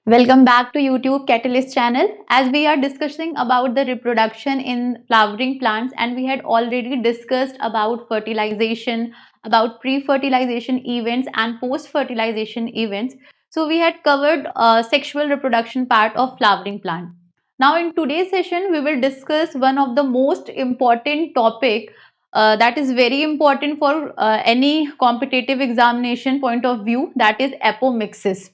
Welcome back to YouTube Catalyst channel. As we are discussing about the reproduction in flowering plants, and we had already discussed about fertilization, about pre-fertilization events and post-fertilization events. So we had covered sexual reproduction part of flowering plant. Now in today's session, we will discuss one of the most important topic that is very important for any competitive examination point of view, that is apomixis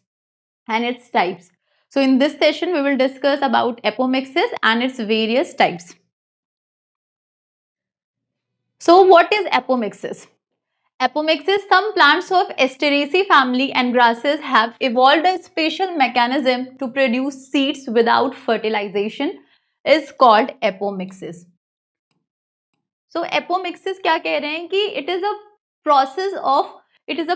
and its types. So in this session, we will discuss about apomixis and its various types. So what is apomixis? Apomixis, some plants of Asteraceae family and grasses have evolved a special mechanism to produce seeds without fertilization, is called apomixis. So apomixis क्या कह रहे हैं कि it is a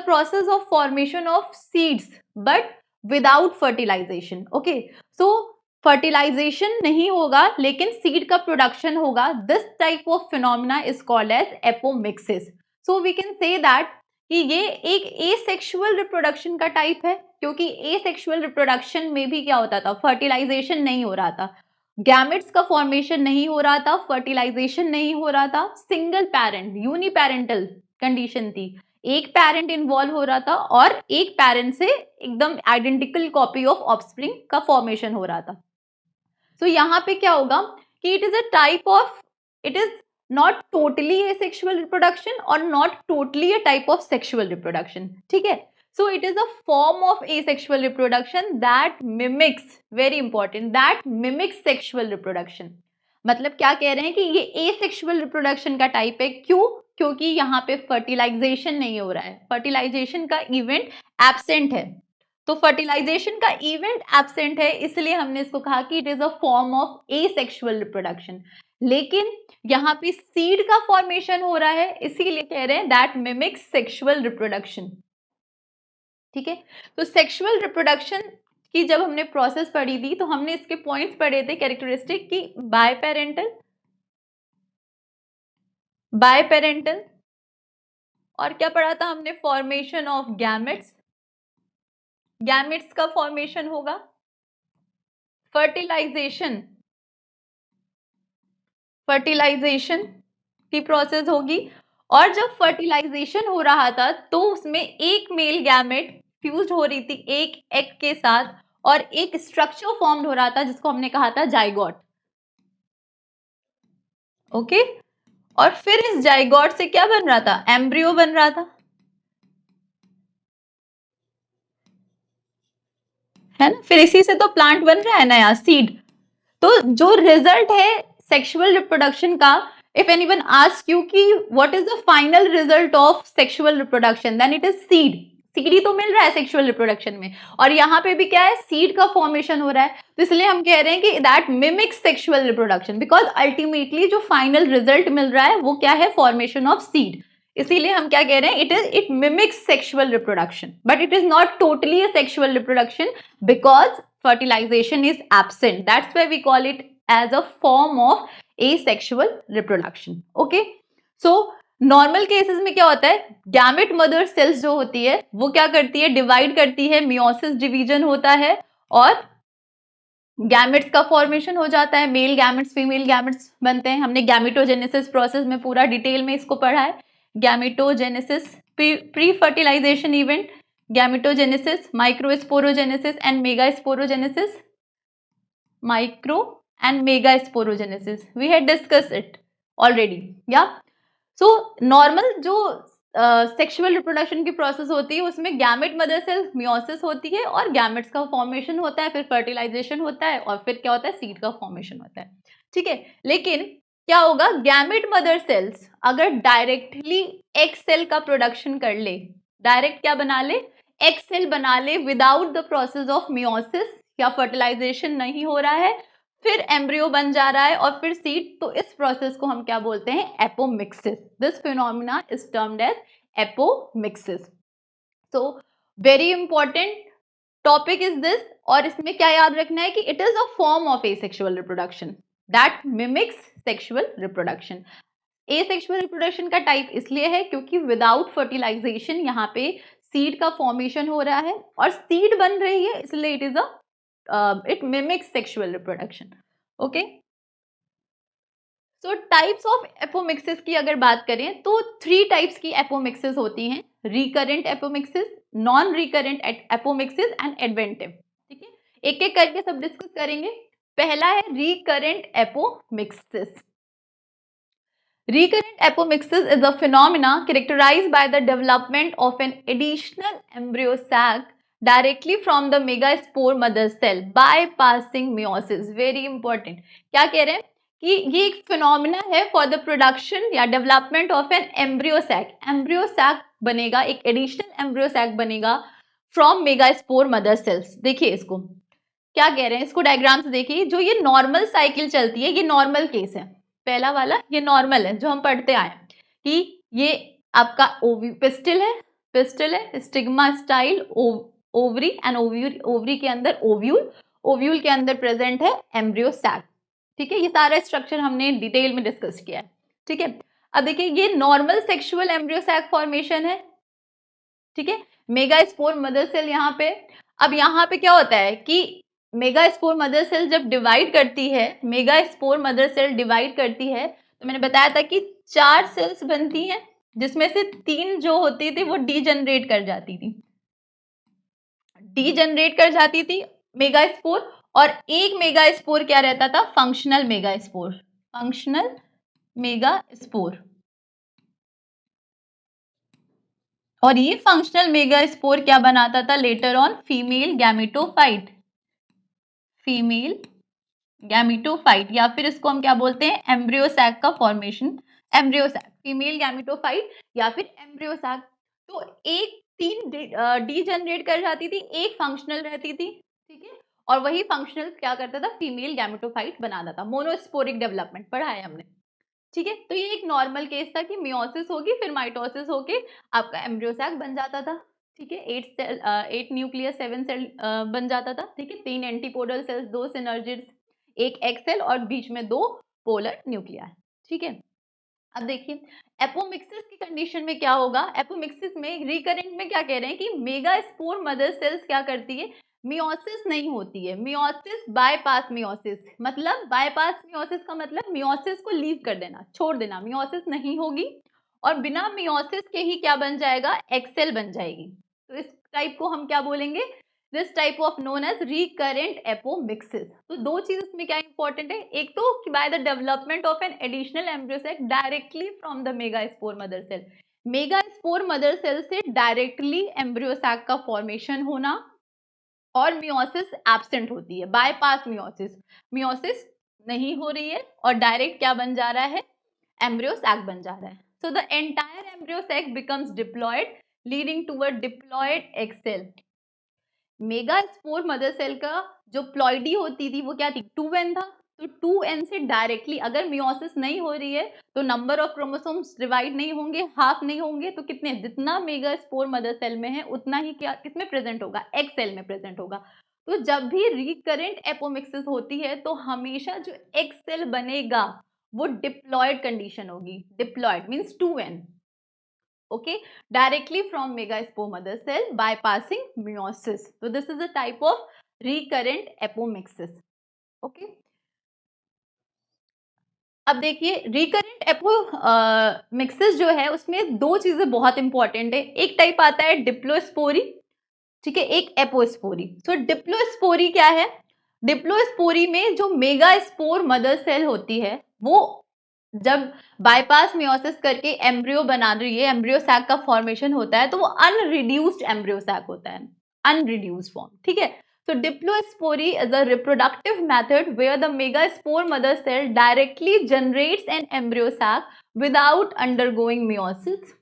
process of formation of seeds but without fertilization. Okay, so fertilization नहीं होगा लेकिन seed का production होगा. This type of phenomena is called as apomixis. So we can say that कि ये एक asexual reproduction का type है, क्योंकि asexual reproduction में भी क्या होता था, fertilization नहीं हो रहा था, गैमेट्स का फॉर्मेशन नहीं हो रहा था, फर्टिलाइजेशन नहीं हो रहा था, सिंगल पेरेंट यूनिपेरेंटल कंडीशन थी, एक पेरेंट इन्वॉल्व हो रहा था और एक पेरेंट से एकदम आइडेंटिकल कॉपी ऑफ ऑफस्प्रिंग का फॉर्मेशन हो रहा था. तो यहाँ पे क्या होगा कि it is a type of, it is not totally asexual reproduction और not totally a type of sexual reproduction. ठीक है, so it is a form of asexual reproduction that mimics, very important, that mimics sexual reproduction. मतलब क्या कह रहे हैं कि ये asexual reproduction का टाइप है. क्यों? क्योंकि यहाँ पे फर्टिलाइजेशन नहीं हो रहा है, फर्टिलाइजेशन का इवेंट एब्सेंट है. तो फर्टिलाइजेशन का इवेंट एब्सेंट है, इसलिए हमने इसको कहा कि it is a form of asexual reproduction. लेकिन यहाँ पे सीड का फॉर्मेशन हो रहा है, इसीलिए कह रहे हैं दैट मिमिक्स सेक्सुअल रिप्रोडक्शन. ठीक है, तो सेक्सुअल रिप्रोडक्शन की जब हमने प्रोसेस पढ़ी थी तो हमने इसके पॉइंट्स पढ़े थे कैरेक्टरिस्टिक की, बायपेरेंटल और क्या पढ़ा था हमने, फॉर्मेशन ऑफ गैमेट्स, गैमेट्स का फॉर्मेशन होगा, फर्टिलाइजेशन की प्रोसेस होगी, और जब फर्टिलाइजेशन हो रहा था तो उसमें एक मेल गैमेट फ्यूज हो रही थी एक एग के साथ और एक स्ट्रक्चर फॉर्म हो रहा था जिसको हमने कहा था जाइगोट. ओके, और फिर इस जाइगोट से क्या बन रहा था, एम्ब्रियो बन रहा था, है ना. फिर इसी से तो प्लांट बन रहा है ना यार, सीड. तो जो रिजल्ट है सेक्सुअल रिप्रोडक्शन का, इफ एनीवन आस्क यू कि what is the final result of sexual reproduction, then it is seed. Seed ही तो मिल रहा है सेक्सुअल रिप्रोडक्शन में, और यहाँ पे भी क्या है, सीड का फॉर्मेशन हो रहा है. तो इसलिए हम कह रहे हैं कि that mimics sexual reproduction, because ultimately जो फाइनल रिजल्ट मिल रहा है वो क्या है, फॉर्मेशन ऑफ सीड. इसीलिए हम क्या कह रहे हैं, it mimics sexual reproduction, but it is not totally a sexual reproduction because fertilization is absent. That's why we call it as a form of asexual reproduction. Okay, so normal cases में क्या होता है, gamete mother cells जो होती है वो क्या करती है, डिवाइड करती है, मियोसिस डिवीजन होता है और गैमेट्स का फॉर्मेशन हो जाता है, मेल गैमेट्स फीमेल गैमेट्स बनते हैं. हमने गैमेटोजेनेसिस प्रोसेस में पूरा डिटेल में इसको पढ़ा है. Gametogenesis, pre fertilization event, gametogenesis, microsporogenesis and megasporogenesis, micro and megasporogenesis, we had discuss it already. या सो नॉर्मल जो सेक्सुअल रिप्रोडक्शन की प्रोसेस होती है उसमें गैमेट मदर सेल मियोसिस होती है और गैमेट्स का फॉर्मेशन होता है, फिर फर्टिलाइजेशन होता है और फिर क्या होता है, सीड का फॉर्मेशन होता है. ठीक है, लेकिन क्या होगा, गैमेट मदर सेल्स अगर डायरेक्टली एग सेल का प्रोडक्शन कर ले, डायरेक्ट क्या बना ले, एग सेल बना ले without the process of meiosis, या फर्टिलाइजेशन नहीं हो रहा है, फिर एम्ब्रियो बन जा रहा है और फिर सीड, तो इस प्रोसेस को हम क्या बोलते हैं, apomixis. This phenomena is termed as apomixis. So very important topic is this, और इसमें क्या याद रखना है कि it is a form of asexual reproduction that mimics sexual reproduction. Asexual reproduction का टाइप इसलिए है क्योंकि विदाउट फर्टिलाइजेशन यहाँ पे सीड का फॉर्मेशन हो रहा है और सीड बन रही है, इसलिए it is a it mimics sexual reproduction. Okay. So types of apomixis की अगर बात करें तो 3 टाइप्स की apomixis होती हैं, recurrent apomixis, non recurrent apomixis and adventive. ठीक है, एक एक करके सब डिस्कस करेंगे. पहला है recurrent apomixis. Recurrent apomixis is a phenomena characterized by the development of an additional embryo sac directly from the megaspore mother cell bypassing meiosis. Very important. क्या कह रहे हैं कि ये एक फिनोमिना है फॉर द प्रोडक्शन या development of an embryo sac. Embryo sac बनेगा, एक एडिशनल एम्ब्रियो सैक बनेगा फ्रॉम मेगास्पोर मदर सेल्स. देखिए इसको क्या कह रहे हैं, इसको डायग्राम से देखिए. जो ये नॉर्मल साइकिल चलती है, ये नॉर्मल केस है. पहला वाला ये नॉर्मल है जो हम पढ़ते आए कि ये आपका पिस्टल है, stigma style ovary and ovary के अंदर ओव्यूल के अंदर प्रेजेंट है एम्ब्रियो सैक. ठीक है, ये सारा स्ट्रक्चर हमने डिटेल में डिस्कस किया है. ठीक है, अब देखिए ये normal sexual embryo sac formation है. ठीक है, मेगास्पोर मदर सेल यहाँ पे. अब यहाँ पे क्या होता है कि मेगास्पोर मदर सेल जब डिवाइड करती है, मेगास्पोर मदर सेल डिवाइड करती है, तो मैंने बताया था कि 4 सेल्स बनती हैं जिसमें से 3 जो होती थी वो डीजनरेट कर जाती थी मेगास्पोर, और एक मेगास्पोर क्या रहता था, फंक्शनल मेगास्पोर. और ये फंक्शनल मेगास्पोर क्या बनाता था लेटर ऑन, फीमेल गैमेटोफाइट या फिर इसको हम क्या बोलते हैं, एम्ब्रियो सैक का formation. Embryo sac, female gametophyte या फिर एम्ब्रियो सैक. तो एक 3 डीजनरेट कर जाती थी, एक फंक्शनल रहती थी. ठीक है, और वही फंक्शनल क्या करता था, फीमेल गैमेटोफाइट बनाता था. मोनोस्पोरिक डेवलपमेंट पढ़ा है हमने. ठीक है, तो ये एक नॉर्मल केस था कि मियोसिस होगी, फिर माइटोसिस होके आपका एम्ब्रियो सैक बन जाता था. ठीक है, 8 न्यूक्लियस 7 सेल बन जाता था. ठीक है, 3 एंटीपोडल सेल्स, 2 सिनर्जिड्स, एक एग सेल और बीच में 2 पोलर न्यूक्लिया. ठीक है, अब देखिए एपोमिक्सिस की कंडीशन में क्या होगा. एपोमिक्सिस में रिकरेंट में क्या कह रहे हैं कि मेगास्पोर मदर सेल्स क्या करती है, मियोसिस नहीं होती है. मियोसिस बायपास मियोसिस, मतलब बायपास मियोसिस का मतलब मियोसिस को लीव कर देना, छोड़ देना. मियोसिस नहीं होगी और बिना मियोसिस के ही क्या बन जाएगा, एक्सेल बन जाएगी. तो इस टाइप को हम क्या बोलेंगे, this type of known as recurrent apomixis. तो 2 चीज इसमें क्या इंपॉर्टेंट है, एक तो by the development of an additional embryo sac directly from the megaspore mother cell. Megaspore mother cell से डायरेक्टली एम्ब्रियो सैक का फॉर्मेशन होना, और मियोसिस एब्सेंट होती है, बायपास मियोसिस नहीं हो रही है और डायरेक्ट क्या बन जा रहा है, एम्ब्रियो सैक बन जा रहा है. So the entire embryo sac becomes diploid leading to a diploid egg cell. Megaspore mother cell का जो प्लॉइडी होती थी वो क्या थी, 2n था. तो 2n से डायरेक्टली अगर मियोसिस नहीं हो रही है तो नंबर ऑफ क्रोमोसोम्स डिवाइड नहीं होंगे, हाफ नहीं होंगे. तो कितने, जितना मेगास्पोर मदर सेल में है उतना ही क्या किसमें प्रेजेंट होगा, एग सेल में प्रेजेंट होगा. तो जब भी रिकरेंट एपोमिक्सिस होती है तो हमेशा जो एग सेल बनेगा वो डिप्लॉयड कंडीशन होगी. Diploid means 2n. okay, directly from megaspore mother cell bypassing meiosis. So this is a type of recurrent apomixis. okay, अब देखिए रिकरेंट एपोमिक्सिस जो है उसमें 2 चीजें बहुत इंपॉर्टेंट है. एक टाइप आता है डिप्लोस्पोरी, ठीक है, एक एपोस्पोरी. सो डिप्लोस्पोरी क्या है, डिप्लोस्पोरी में जो मेगास्पोर मदर सेल होती है वो जब बायपास मियोसिस करके एम्ब्रियो बना रही है, एम्ब्रियो सैक का फॉर्मेशन होता है, तो वो अनरिड्यूस्ड एम्ब्रियो सैक होता है, अनरिड्यूस्ड फॉर्म. ठीक है, so diplospore is a reproductive method where the megaspore mother cell directly generates an embryo sac without undergoing meiosis.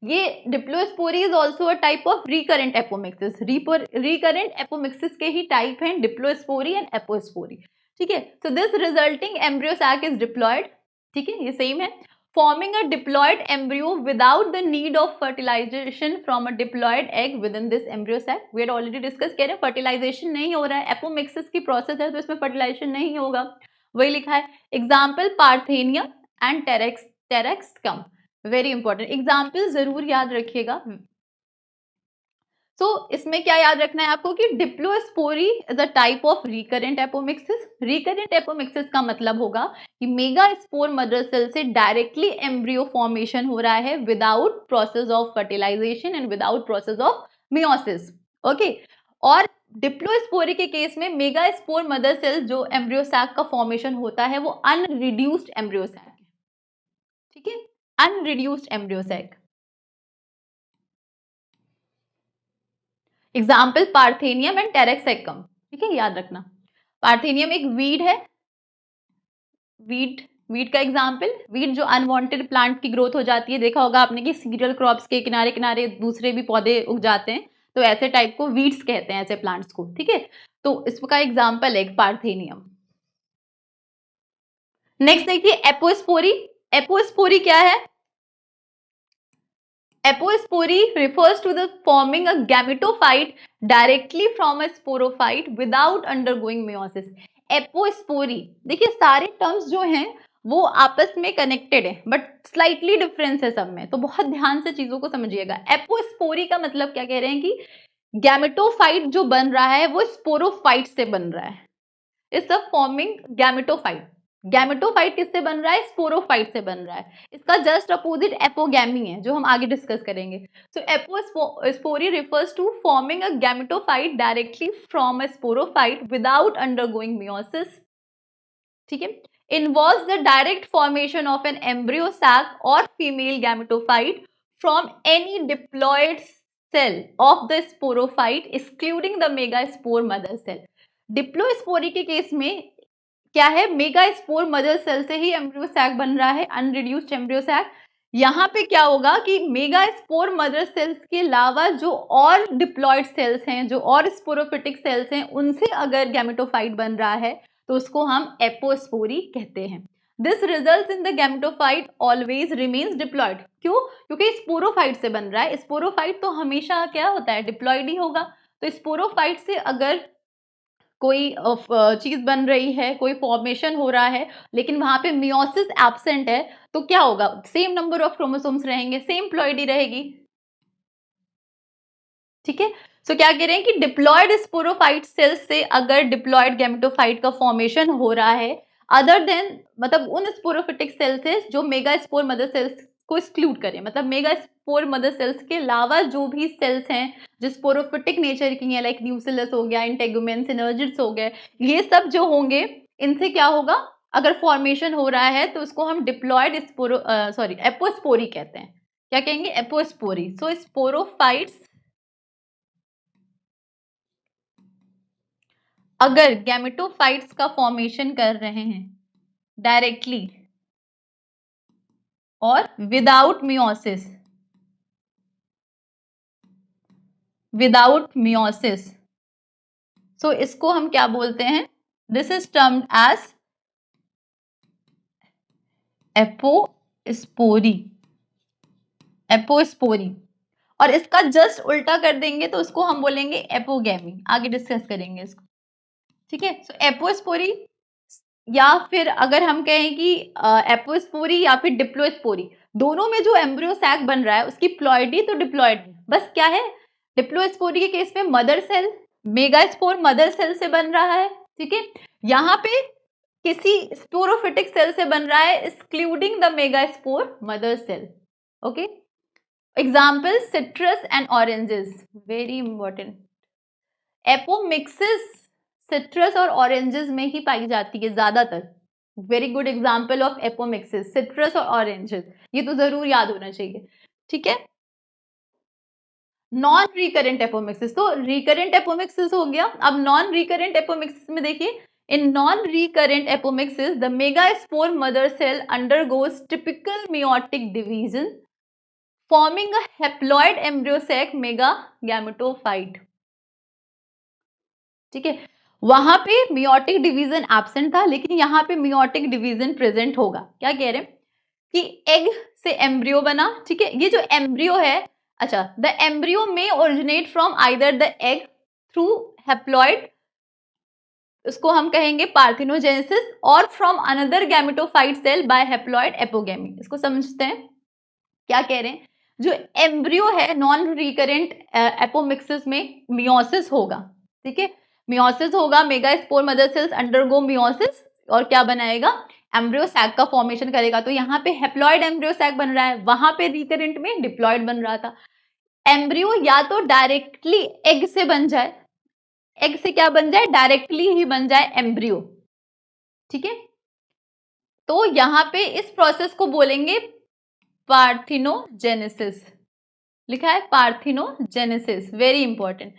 ये diplospory is also a type of recurrent apomixis. Recurrent apomixis के ही type हैं diplospory and apospory. ठीक है, so this resulting embryo sac is diploid. ठीक है, ये same है. Forming a diploid embryo without the need of fertilisation from a diploid egg within this embryo sac. We had already discuss, कह रहे हैं fertilisation नहीं हो रहा है, एपोमिक्सिस की प्रोसेस है तो इसमें फर्टिलाइजेशन नहीं होगा. वही लिखा है. Example Parthenium and Taraxacum. Very important example जरूर याद रखिएगा. इसमें क्या याद रखना है आपको कि diplospory is a type of recurrent apomixis. Recurrent apomixis का मतलब होगा कि मेगास्पोर मदर सेल से डायरेक्टली एम्ब्रियो फॉर्मेशन हो रहा है without process of fertilisation and without process of meiosis. Okay, और डिप्लोस्पोरी के केस में मेगास्पोर मदर सेल जो एम्ब्रियो सैक का फॉर्मेशन होता है वो अनरिड्यूस्ड एम्ब्रियो सैक है, ठीक है, unreduced embryo sac. Example Parthenium and Taraxacum, ठीक है, याद रखना। पार्थेनियम एक वीड है, वीड का एग्जाम्पल, वीड जो अनवांटेड प्लांट की ग्रोथ हो जाती है, देखा होगा आपने कि सीरियल क्रॉप्स के किनारे किनारे दूसरे भी पौधे उग जाते हैं, तो ऐसे टाइप को वीड्स कहते हैं, ऐसे प्लांट्स को, ठीक है। तो इसका एग्जाम्पल है पार्थेनियम। नेक्स्ट देखिए एपोस्पोरी। एपोस्पोरी क्या है? Apospore refers to the forming a gametophyte directly from a sporophyte without undergoing meiosis. Apospore, देखिए सारे टर्म्स जो हैं वो आपस में कनेक्टेड है बट स्लाइटली डिफरेंस है सब में, तो बहुत ध्यान से चीजों को समझिएगा। एपोस्पोरी का मतलब क्या कह रहे हैं कि गैमेटोफाइट जो बन रहा है वो स्पोरोफाइट से बन रहा है। It's a forming gametophyte. Gametophyte किससे बन रहा है? स्पोरोफाइट से बन रहा है। इसका जस्ट अपोजिट एपोगैमी है जो हम आगे डिस्कस करेंगे। So apospory refers to forming a gametophyte directly from a sporophyte without undergoing meiosis, ठीक है। Involves the direct formation of an embryo sac और female gametophyte from any diploid cell of the sporophyte excluding the megaspore mother cell. Diplospory के case में क्या है? Megaspore mother cell से ही embryo sac बन रहा है, अनरिड्यूस्ड एम्ब्रियो सैक। यहाँ पे क्या होगा कि मेगास्पोर मदर सेल्स के अलावा जो और डिप्लॉयड सेल्स हैं, जो और स्पोरोफिटिक सेल्स हैं, उनसे अगर गैमेटोफाइट बन रहा है तो उसको हम एपोस्पोरी कहते हैं। This result in the gametophyte always remains diploid. क्यों? क्योंकि स्पोरोफाइट से बन रहा है। स्पोरोफाइट तो हमेशा क्या होता है? डिप्लॉयड ही होगा। तो स्पोरोफाइट से अगर कोई चीज बन रही है, कोई फॉर्मेशन हो रहा है, लेकिन वहां पे मियोसिस एब्सेंट है, तो क्या होगा? सेम नंबर ऑफ क्रोमोसोम्स रहेंगे, सेम प्लॉइडी रहेगी, ठीक है। सो क्या कह रहे हैं कि डिप्लॉयड स्पोरोफाइट सेल्स से अगर डिप्लॉयड गैमेटोफाइट का फॉर्मेशन हो रहा है अदर देन, मतलब उन स्पोरोफिटिक सेल से जो मेगास्पोर मदर सेल्स को एक्सक्लूड करें, मतलब मेगास्पोर मदर सेल्स के अलावा जो भी सेल्स हैं जो स्पोरोफिटिक नेचर की हैं, लाइक न्यूसिलस हो गया, इंटेगुमेन, सिनर्जिड्स हो गए, ये सब जो होंगे, इनसे क्या होगा? अगर फॉर्मेशन हो रहा है तो उसको हम डिप्लॉयड एपोस्पोरी कहते हैं। क्या कहेंगे? एपोस्पोरी। सो स्पोरोफाइट्स अगर गैमेटोफाइट्स का फॉर्मेशन कर रहे हैं डायरेक्टली और विदाउट मियोसिस, सो इसको हम क्या बोलते हैं? This is termed as apospory. Apospory. और इसका जस्ट उल्टा कर देंगे तो उसको हम बोलेंगे एपोगैमी। आगे डिस्कस करेंगे इसको, ठीक है। सो एपोस्पोरी, या फिर अगर हम कहें कि एपोस्पोरी या फिर डिप्लोस्पोरी, दोनों में जो एम्ब्रियो सैक बन रहा है उसकी प्लॉइडी तो डिप्लॉयड है, बस क्या है? डिप्लोस्पोरी के केस में mother cell megaspore mother cell से बन रहा है, ठीक है। यहाँ पे किसी स्पोरोफिटिक सेल से बन रहा है excluding the megaspore mother cell. Okay, example citrus and oranges, very important. Apomixis citrus और ऑरेंजेस में ही पाई जाती है ज्यादातर। Very good example of apomixis, citrus और ऑरेंजेस, ये तो जरूर याद होना चाहिए, ठीक है। नॉन रिकरेंट एपोमिक्सिस, तो रिकरेंट एपोमिक्सिस हो गया। अब नॉन रिकरेंट एपोमिक्सिस में देखिए, in non recurrent apomixis the megaspore mother cell undergoes typical meiotic division forming a haploid embryo sac mega gametophyte, ठीक है। वहां पे मियोटिक डिवीजन एब्सेंट था, लेकिन यहाँ पे मियोटिक डिवीजन प्रेजेंट होगा। क्या कह रहे हैं कि एग से एम्ब्रियो बना, ठीक है। ये जो एम्ब्रियो है, अच्छा, the embryo may originate from either the egg through haploid, उसको हम कहेंगे पार्थिनोजेनेसिस, और from another gametophyte cell by haploid apogamy. इसको समझते हैं क्या कह रहे हैं? जो एम्ब्रियो है नॉन रिकरेंट एपोमिक्सिस में मियोसिस होगा, ठीक है, मियोसिस होगा, megaspore mother sales undergo meiosis और क्या बनाएगा, एम्ब्रियो सैक का फॉर्मेशन करेगा। तो यहाँ पे हेप्लॉइड एम्ब्रियो सैक बन रहा है, वहां पे रिकरेंट में डिप्लॉइड बन रहा था। एम्ब्रियो या तो डायरेक्टली एग से बन जाए, एग से क्या बन जाए, डायरेक्टली ही बन जाए एम्ब्रियो, ठीक है। तो यहाँ पे इस प्रोसेस को बोलेंगे पार्थिनोजेनेसिस, लिखा है पार्थिनोजेनेसिस, वेरी इंपॉर्टेंट,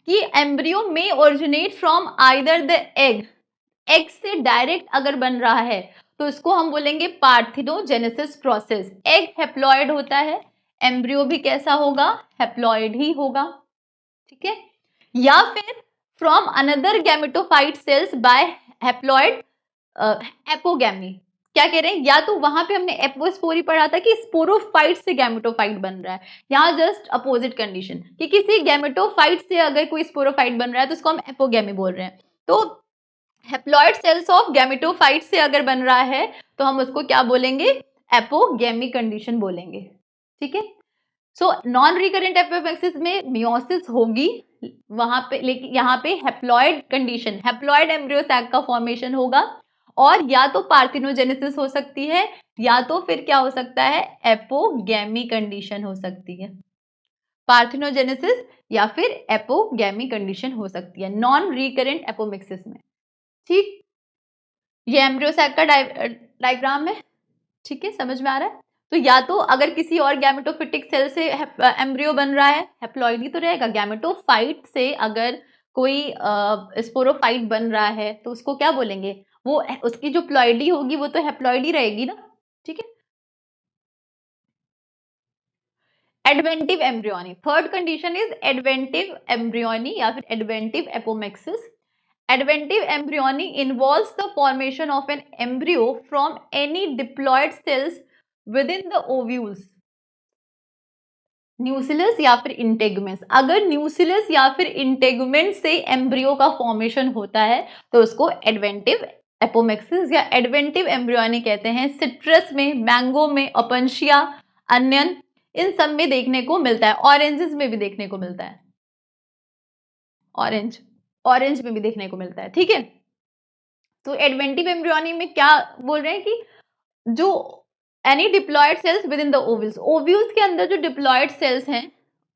कि embryo may originate from either the egg, egg से डायरेक्ट अगर बन रहा है तो इसको हम बोलेंगे पार्थिनोजेनेसिस प्रोसेस। एग हेप्लॉइड होता है, एम्ब्रियो भी कैसा होगा, हेप्लॉइड ही होगा, ठीक है। या फिर from another gametophyte cells by haploid apogamy, क्या कह रहे हैं, या तो वहां पे हमने एपोस्पोरी पढ़ा था कि स्पोरोफाइट से गैमेटोफाइट बन रहा है, यहाँ जस्ट अपोजिट कंडीशन कि किसी गैमेटोफाइट से अगर कोई स्पोरोफाइट बन रहा है तो उसको हम एपोगैमी बोल रहे हैं। तो हेप्लॉइड सेल्स ऑफ गैमेटोफाइट से अगर बन रहा है तो हम उसको क्या बोलेंगे, एपोगैमी कंडीशन बोलेंगे, ठीक है। सो नॉन रिकरेंट एपोमिक्सिस में मियोसिस होगी वहां पे, लेकिन यहाँ पे haploid condition, haploid embryo sac का फॉर्मेशन होगा, और या तो पार्थिनोजेनेसिस हो सकती है या तो फिर क्या हो सकता है, एपोगैमी कंडीशन हो सकती है, पार्थिनोजेनेसिस या फिर एपोगैमी कंडीशन हो सकती है नॉन रिकरेंट एपोमिक्सिस में, ठीक। ये एम्ब्रियो सैक का डायग्राम है, ठीक है, समझ में आ रहा है। तो या तो अगर किसी और गैमेटोफिटिक सेल से एम्ब्रियो बन रहा है, हेप्लॉइड ही तो रहेगा, गैमेटोफाइट से अगर कोई स्पोरोफाइट बन रहा है तो उसको क्या बोलेंगे, वो उसकी जो प्लॉइडी होगी वो तो हेप्लॉइड ही रहेगी ना, ठीक है। Adventive embryony, third condition is adventive embryony या फिर adventive apomixis. Adventive embryony involves the formation of an embryo from any diploid cells within the ovules, न्यूसिलस या फिर इंटेगुमेंट्स। अगर न्यूसिलस या फिर इंटेगुमेंट से एम्ब्रियो का फॉर्मेशन होता है तो उसको एडवेंटिव एपोमिक्सिस या एडवेंटिव एम्ब्रियोनी कहते हैं। सिट्रस में, मैंगो में, अपंशिया, अनियन, इन सब में देखने को मिलता है, ऑरेंजेस में भी देखने को मिलता है, ऑरेंज में भी देखने को मिलता है, ठीक है। तो एडवेंटिव एम्ब्रियोनी में क्या बोल रहे हैं कि जो any diploid cells within the ovules, ovules के अंदर जो डिप्लॉयड सेल्स हैं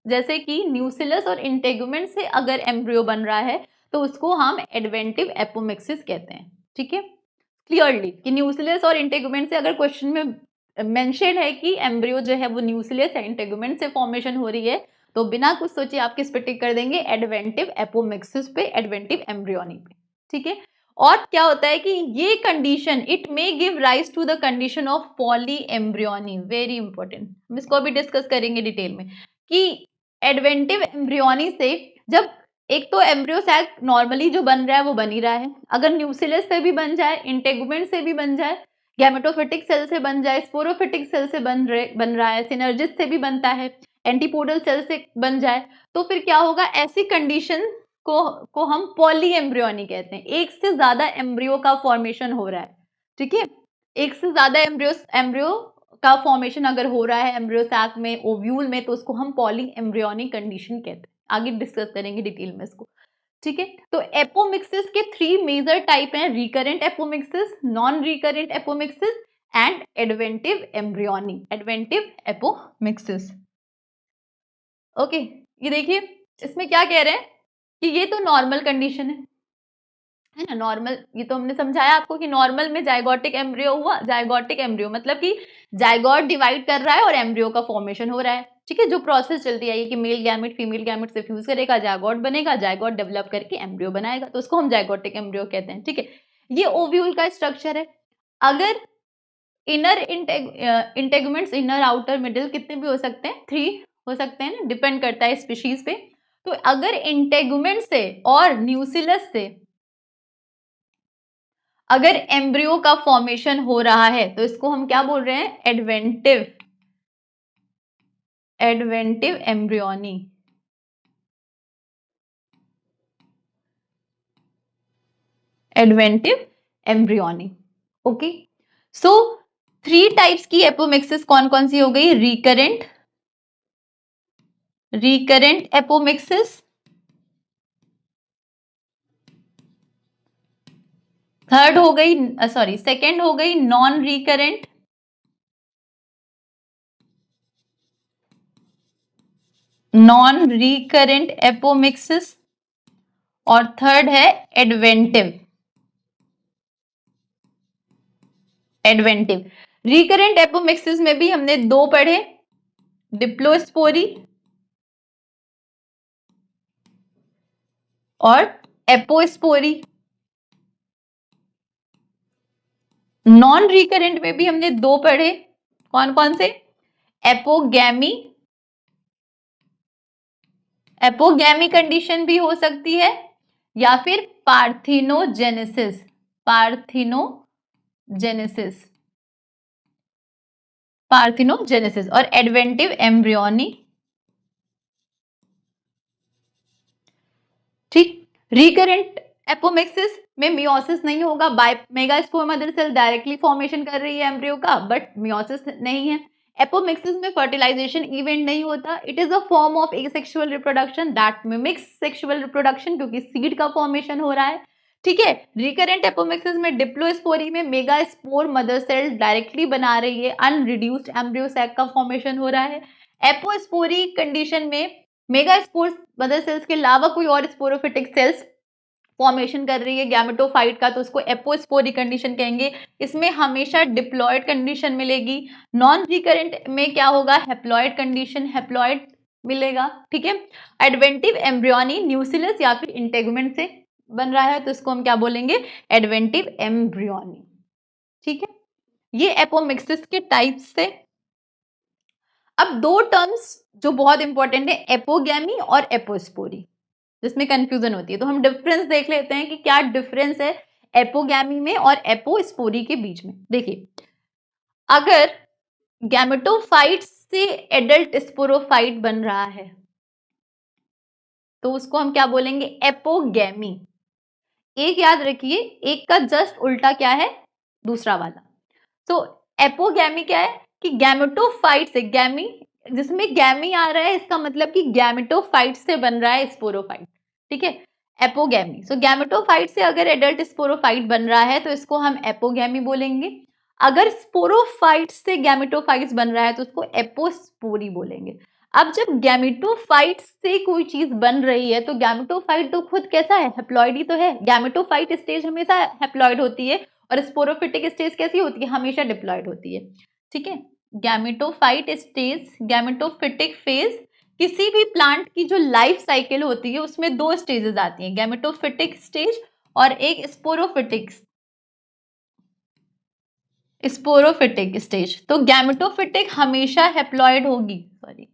जैसे कि न्यूसिलस और इंटेगुमेंट से अगर एम्ब्रियो बन रहा है तो उसको हम एडवेंटिव एपोमिक्सिस कहते हैं, ठीक है। क्लियरली कि न्यूसिलस और इंटेगुमेंट से अगर क्वेश्चन में मेंशन है कि एम्ब्रियो जो है वो न्यूसिलस या इंटेगुमेंट से फॉर्मेशन हो रही है तो बिना कुछ सोचे आप किस पे टिक कर देंगे, एडवेंटिव एपोमिक्सिस पे, एडवेंटिव एम्ब्रियोनी पे, ठीक है। और क्या होता है कि ये condition it may give rise to the condition of poly embryony, very important, हम इसको अभी डिस्कस करेंगे डिटेल में कि एडवेंटिव एम्ब्रियोनी से जब एक तो एम्ब्रियो सैक नॉर्मली जो बन रहा है वो बन ही रहा है, अगर न्यूसिलस से भी बन जाए, इंटेगुमेंट से भी बन जाए, गैमेटोफिटिक सेल से बन जाए, स्पोरोफिटिक सेल से बन रहा है, सिनर्जिस से भी बनता है, एंटीपोडल सेल से बन जाए, तो फिर क्या होगा, ऐसी कंडीशन को हम पॉली एम्ब्रियोनी कहते हैं। एक से ज्यादा एम्ब्रियो का फॉर्मेशन हो रहा है, ठीक है, एक से ज्यादा एम्ब्रियो का फॉर्मेशन अगर हो रहा है एम्ब्रियो सैक में, ओव्यूल में, तो उसको हम पॉली एम्ब्रियोनिक कंडीशन कहते हैं। आगे डिस्कस करेंगे डिटेल में इसको, ठीक है। तो एपोमिक्सिस के 3 मेजर टाइप हैं, recurrent apomixis, non recurrent apomixis and adventive embryony, adventive apomixis. Okay, ये देखिए इसमें क्या कह रहे हैं कि ये तो नॉर्मल कंडीशन है ना, नॉर्मल, ये तो हमने समझाया आपको कि नॉर्मल में जाइगोटिक एम्ब्रियो हुआ, जाइगोटिक एम्ब्रियो मतलब कि जाइगोट डिवाइड कर रहा है और एम्ब्रियो का फॉर्मेशन हो रहा है, ठीक है। जो प्रोसेस चलती आई है कि मेल गैमेट फीमेल गैमेट से फ्यूज करेगा, जाइगोट बनेगा, जाइगोट डेवलप करके एम्ब्रियो बनाएगा, तो उसको हम जाइगोटिक एम्ब्रियो कहते हैं, ठीक है। ये ओव्यूल का स्ट्रक्चर है। अगर inner integuments, inner outer middle कितने भी हो सकते हैं, 3 हो सकते हैं ना, डिपेंड करता है स्पीशीज पे। तो अगर इंटेगुमेंट से और न्यूसिलस से अगर एम्ब्रियो का फॉर्मेशन हो रहा है तो इसको हम क्या बोल रहे हैं, adventive embryony, adventive embryony. Okay, so 3 types की एपोमिक्सिस कौन कौन सी हो गई, रिकरेंट, रिकरेंट एपोमिक्सिस, थर्ड हो गई सॉरी सेकेंड हो गई non recurrent, non recurrent apomixis, और थर्ड है एडवेंटिव। एडवेंटिव रिकरेंट एपोमिक्सिस में भी हमने दो पढ़े, डिप्लोस्पोरी और एपोस्पोरी। नॉन रिकरेंट में भी हमने दो पढ़े, कौन कौन से, एपोगैमी, एपोगैमी कंडीशन भी हो सकती है, या फिर पार्थिनोजेनेसिस, पार्थिनोजेनेसिस, पार्थिनोजेनेसिस, और एडवेंटिव एम्ब्रियोनी। ठीक, रिकरेंट एपोमिक्सिस में मियोसिस नहीं होगा, by megaspore mother cell directly formation कर रही है एम्ब्रियो का, बट मियोसिस नहीं है। एपोमिक्सिस में फर्टिलाइजेशन इवेंट नहीं होता, it is a form of asexual reproduction that mimics sexual reproduction, क्योंकि सीड का फॉर्मेशन हो रहा है। ठीक है, रिकरेंट एपोमिक्सिस में डिप्लोस्पोरी में मेगास्पोर मदर सेल डायरेक्टली बना रही है, अनरिड्यूस्ड एम्ब्रियो सैक का फॉर्मेशन हो रहा है। एपोस्पोरी कंडीशन में मेगास्पोर मदर सेल्स के अलावा कोई और स्पोरोफिटिक सेल्स फॉर्मेशन कर रही है गैमेटोफाइट का, तो उसको एपोस्पोरी कंडीशन कहेंगे। इसमें हमेशा डिप्लॉयड कंडीशन मिलेगी। नॉन रिकरेंट में क्या होगा, हैप्लॉयड कंडीशन, हैप्लॉयड मिलेगा। ठीक है, एडवेंटिव एम्ब्रियोनी न्यूसिलस या फिर इंटेगुमेंट से बन रहा है, तो इसको हम क्या बोलेंगे, एडवेंटिव एम्ब्रियोनी। ठीक है, ये एपोमिक्सिस के टाइप्स थे। अब दो टर्म्स जो बहुत इंपॉर्टेंट है, एपोगैमी और एपोस्पोरी, जिसमें कंफ्यूजन होती है, तो हम डिफरेंस देख लेते हैं कि क्या डिफरेंस है एपोगैमी में और एपोस्पोरी के बीच में। देखिए, अगर गैमेटोफाइट से एडल्ट स्पोरोफाइट बन रहा है तो उसको हम क्या बोलेंगे, एपोगैमी। एक याद रखिए, एक का जस्ट उल्टा क्या है, दूसरा वाला। तो एपोगैमी क्या है कि गैमेटोफाइट से, गैमी जिसमें गैमी आ रहा है इसका मतलब कि गैमेटोफाइट से बन रहा है स्पोरोफाइट। ठीक है, एपोगैमी। सो गैमेटोफाइट से अगर एडल्ट स्पोरोफाइट बन रहा है तो इसको हम एपोगैमी बोलेंगे। अगर स्पोरोफाइट से गैमेटोफाइट्स बन रहा है तो उसको एपोस्पोरी बोलेंगे। अब जब गैमेटोफाइट से कोई चीज बन रही है तो गैमेटोफाइट तो खुद कैसा है, हैप्लॉइड ही तो है। गैमेटोफाइट स्टेज हमेशा हैप्लॉइड होती है और स्पोरोफिटिक स्टेज कैसी होती है, हमेशा डिप्लॉयड होती है। ठीक है, गैमेटोफाइट स्टेज, गैमेटोफिटिक फेज, किसी भी प्लांट की जो लाइफ साइकिल होती है उसमें दो स्टेजेस आती हैं, गैमेटोफिटिक स्टेज और एक स्पोरोफिटिक स्टेज। तो गैमेटोफिटिक हमेशा हैप्लॉइड होगी, सॉरी,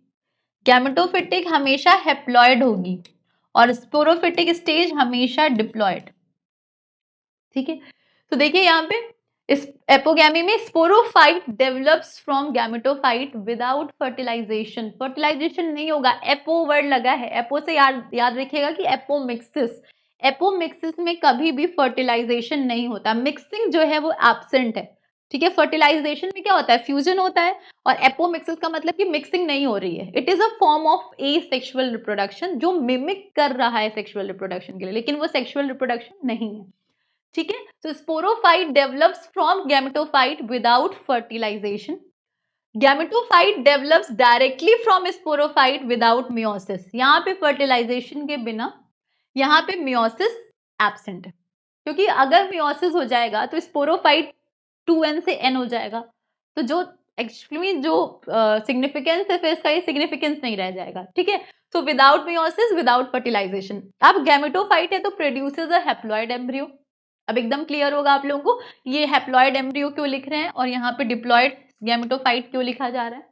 गैमेटोफिटिक हमेशा हैप्लॉइड होगी और स्पोरोफिटिक स्टेज हमेशा डिप्लॉयड। ठीक है, तो देखिए यहाँ पे इस एपोगैमी में sporophyte develops from gametophyte without fertilization. Fertilization नहीं होगा, एपो वर्ड लगा है, एपो से याद रखिएगा कि एपोमिक्सिस, एपोमिक्सिस में कभी भी फर्टिलाइजेशन नहीं होता, मिक्सिंग जो है वो एब्सेंट है। ठीक है, फर्टिलाइजेशन में क्या होता है, फ्यूजन होता है, और एपोमिक्सिस का मतलब कि मिक्सिंग नहीं हो रही है। It is a form of asexual reproduction जो मिमिक कर रहा है सेक्सुअल रिप्रोडक्शन के लिए, लेकिन वो सेक्सुअल रिप्रोडक्शन नहीं है। ठीक है, तो sporophyte develops from gametophyte without fertilization, gametophyte develops directly from sporophyte without meiosis. यहाँ पे फर्टिलाइजेशन के बिना यहाँ पे मियोसिस एब्सेंट है, क्योंकि अगर मियोसिस हो जाएगा तो स्पोरोफाइट 2n से n हो जाएगा, तो जो एक्चुअली जो सिग्निफिकेंस है फिर इसका ये सिग्निफिकेंस नहीं रह जाएगा। ठीक है, तो विदाउट मियोसिस, विदाउट फर्टिलाइजेशन। अब गैमेटोफाइट है तो प्रोड्यूसेस अ हैप्लॉइड एम्ब्रियो। अब एकदम क्लियर होगा आप लोगों को ये हैप्लॉइड एम्ब्रियो क्यों लिख रहे हैं और यहाँ पे डिप्लॉइड गैमेटोफाइट क्यों लिखा जा रहा है।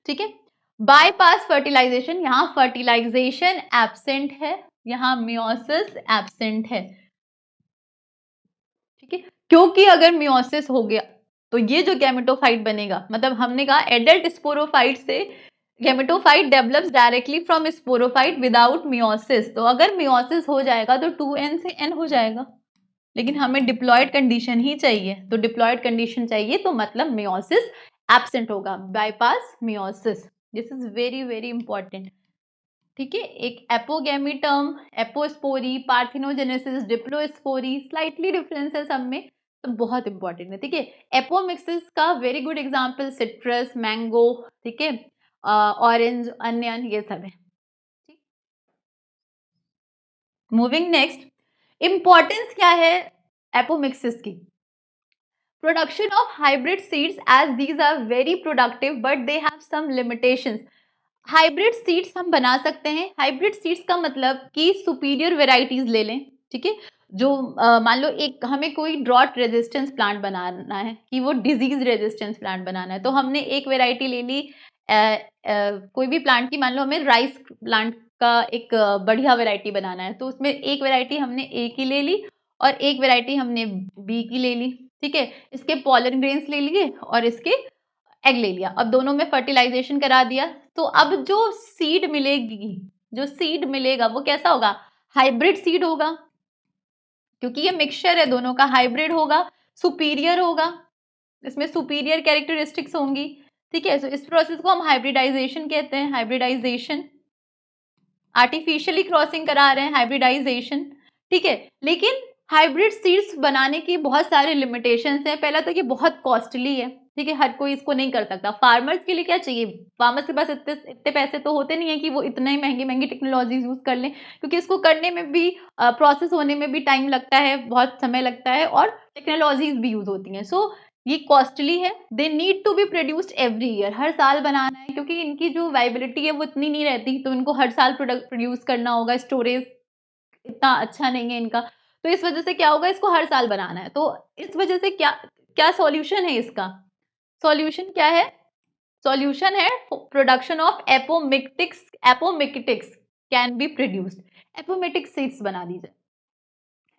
ठीक है, बाईपास फर्टिलाइजेशन, यहाँ फर्टिलाइजेशन एब्सेंट है, यहाँ मियोसिस एब्सेंट है। ठीक है, क्योंकि अगर मियोसिस हो गया तो ये जो गैमेटोफाइट बनेगा, मतलब हमने कहा एडल्ट स्पोरोफाइट से gametophyte develops directly from sporophyte without meiosis, तो अगर मियोसिस हो जाएगा तो 2n से n हो जाएगा, लेकिन हमें डिप्लॉयड कंडीशन ही चाहिए। तो डिप्लॉयड कंडीशन चाहिए तो मतलब मियोसिस एब्सेंट होगा, bypass meiosis. This is very very important, ठीक है। एक एपोगैमीटर्म, एपोस्पोरी, पार्थिनोजेनेसिस, डिप्लोस्पोरी, स्लाइटली डिफरेंस है सब में, तो बहुत इंपॉर्टेंट है, ठीक है। एपोमिक्सिस का very good example citrus, mango, ठीक है, ऑरेंज, अनियन, ये सब है। मूविंग नेक्स्ट, इंपॉर्टेंस क्या है एपोमिक्सिस की? Production of hybrid seeds as these are very productive but they have some limitations. Hybrid seeds हम बना सकते हैं। हाइब्रिड सीड्स का मतलब कि सुपीरियर वेराइटीज ले लें, ठीक है। जो मान लो एक हमें कोई ड्रॉट रेजिस्टेंस प्लांट बनाना है, कि वो डिजीज रेजिस्टेंस प्लांट बनाना है, तो हमने एक वेराइटी ले ली कोई भी प्लांट की, मान लो हमें राइस प्लांट का एक बढ़िया वेराइटी बनाना है, तो उसमें एक वेराइटी हमने ए की ले ली और एक वेराइटी हमने बी की ले ली, ठीक है। इसके पॉलन ग्रेन्स ले लिए और इसके एग ले लिया, अब दोनों में फर्टिलाइजेशन करा दिया, तो अब जो सीड मिलेगी, जो सीड मिलेगा वो कैसा होगा? हाइब्रिड सीड होगा, क्योंकि ये मिक्सचर है दोनों का, हाइब्रिड होगा, सुपीरियर होगा, इसमें सुपीरियर कैरेक्टरिस्टिक्स होंगी, ठीक है। तो इस प्रोसेस को हम हाइब्रिडाइजेशन कहते हैं, हाइब्रिडाइजेशन, आर्टिफिशियली क्रॉसिंग करा रहे हैं, हाइब्रिडाइजेशन, ठीक है। लेकिन हाइब्रिड सीड्स बनाने की बहुत सारे लिमिटेशंस हैं। पहला तो ये बहुत कॉस्टली है, ठीक है, हर कोई इसको नहीं कर सकता। फार्मर्स के लिए क्या चाहिए, फार्मर्स के पास इतने पैसे तो होते नहीं है कि वो इतने महंगी महंगी टेक्नोलॉजीज यूज कर लें, क्योंकि इसको करने में भी प्रोसेस होने में भी टाइम लगता है, बहुत समय लगता है, और टेक्नोलॉजीज भी यूज होती हैं, सो ये कॉस्टली है। They need to be produced every year, हर साल बनाना है, क्योंकि इनकी जो वाइबिलिटी है वो इतनी नहीं रहती, तो इनको हर साल प्रोड्यूस करना होगा, स्टोरेज इतना अच्छा नहीं है इनका, तो इस वजह से क्या होगा, इसको हर साल बनाना है। तो इस वजह से क्या क्या सॉल्यूशन है इसका? सॉल्यूशन क्या है? सॉल्यूशन है production of apomictics, apomictics can be produced, apomictic seeds बना दी जाए,